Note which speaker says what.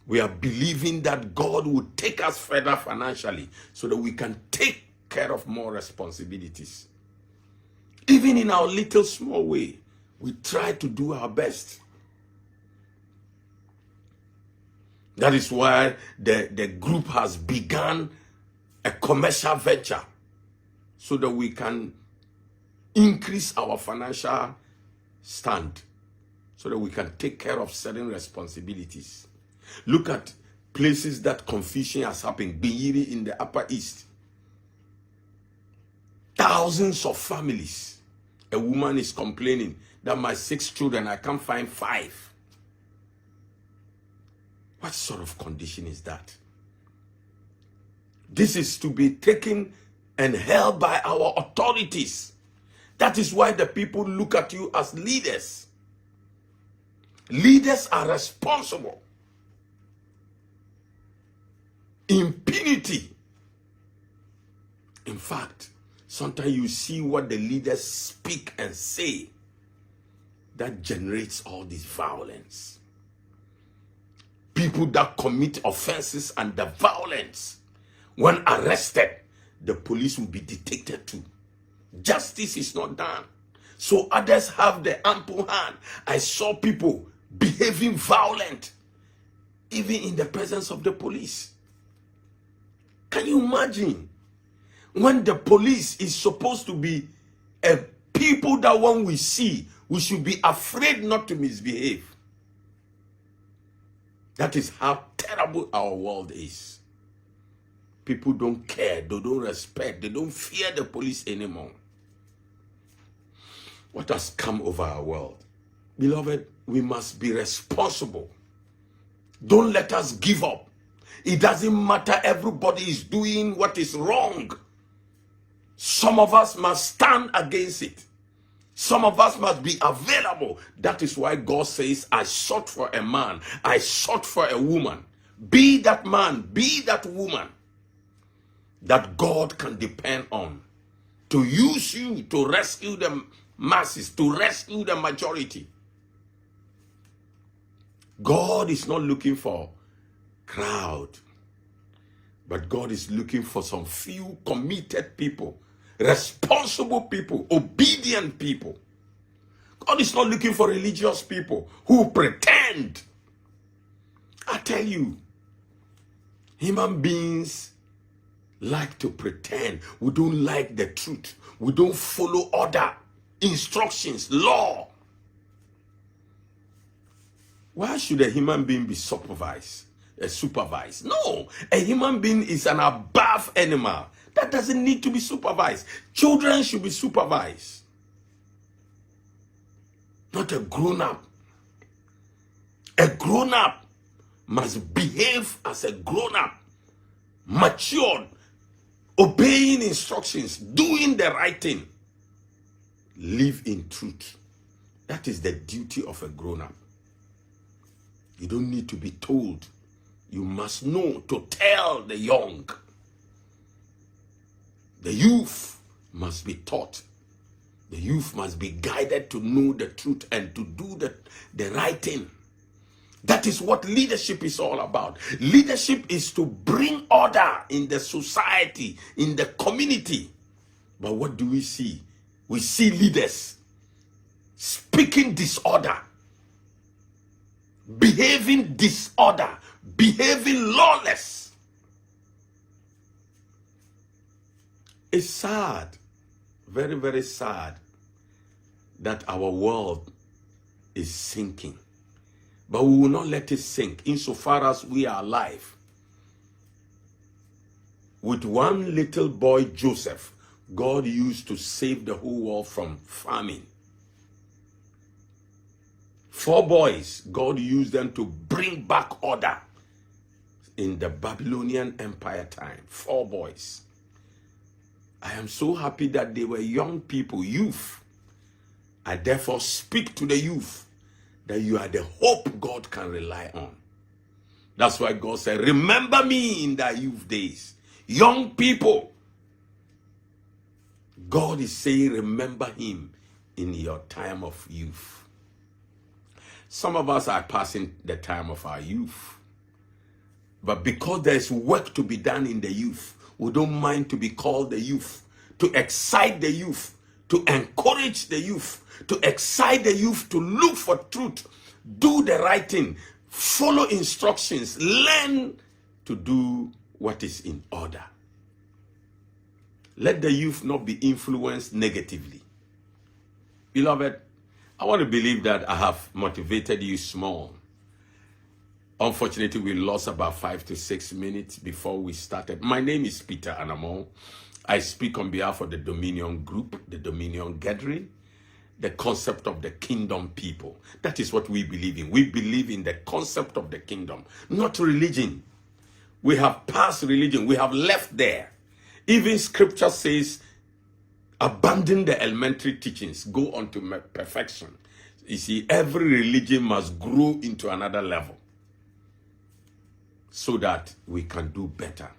Speaker 1: We are believing that God will take us further financially so that we can take care of more responsibilities. Even in our little small way, we try to do our best. That is why the group has begun a commercial venture so that we can increase our financial stand, so that we can take care of certain responsibilities. Look at places that confusion has happened. Biyiri in the Upper East. Thousands of families. A woman is complaining that my 6 children, I can't find 5. What sort of condition is that? This is to be taken and held by our authorities. That is why the people look at you as leaders. Leaders are responsible. Impunity. In fact, sometimes you see what the leaders speak and say that generates all this violence. People that commit offenses and the violence, when arrested, the police will be detected too. Justice is not done. So others have the ample hand. I saw people behaving violent, even in the presence of the police. Can you imagine? When the police is supposed to be a people that when we see, we should be afraid not to misbehave. That is how terrible our world is. People don't care, they don't respect, they don't fear the police anymore. What has come over our world? Beloved, we must be responsible. Don't let us give up. It doesn't matter, everybody is doing what is wrong. Some of us must stand against it. Some of us must be available. That is why God says, I sought for a man, I sought for a woman. Be that man, be that woman that God can depend on to use you to rescue the masses, to rescue the majority. God is not looking for crowd, but God is looking for some few committed people, responsible people, obedient people. God is not looking for religious people who pretend. I tell you, human beings like to pretend. We don't like the truth. We don't follow order, instructions, law. Why should a human being be supervised? No, a human being is an above animal that doesn't need to be supervised. Children should be supervised, not a grown-up. A grown-up must behave as a grown-up, matured, obeying instructions, doing the right thing, live in truth. That is the duty of a grown-up. You don't need to be told. You must know to tell the young. The youth must be taught. The youth must be guided to know the truth and to do the right thing. That is what leadership is all about. Leadership is to bring order in the society, in the community. But what do we see? We see leaders speaking disorder, behaving disorder, behaving lawless. It's sad, very, very sad that our world is sinking. But we will not let it sink insofar as we are alive. With one little boy, Joseph, God used to save the whole world from famine. 4 boys, God used them to bring back order in the Babylonian Empire time. 4 boys. I am so happy that they were young people, youth. I therefore speak to the youth that you are the hope God can rely on. That's why God said, remember me in thy youth days. Young people, God is saying, remember him in your time of youth. Some of us are passing the time of our youth. But because there's work to be done in the youth, we don't mind to be called the youth, to excite the youth, to encourage the youth, to excite the youth to look for truth, do the right thing, follow instructions, learn to do what is in order. Let the youth not be influenced negatively. Beloved, I want to believe that I have motivated you small. Unfortunately, we lost about 5 to 6 minutes before we started. My name is Peter Anamo. I speak on behalf of the Dominion Group, the Dominion Gathering, the concept of the kingdom people. That is what we believe in. We believe in the concept of the kingdom, not religion. We have passed religion. We have left there. Even scripture says, abandon the elementary teachings, go on to perfection. You see, every religion must grow into another level so that we can do better.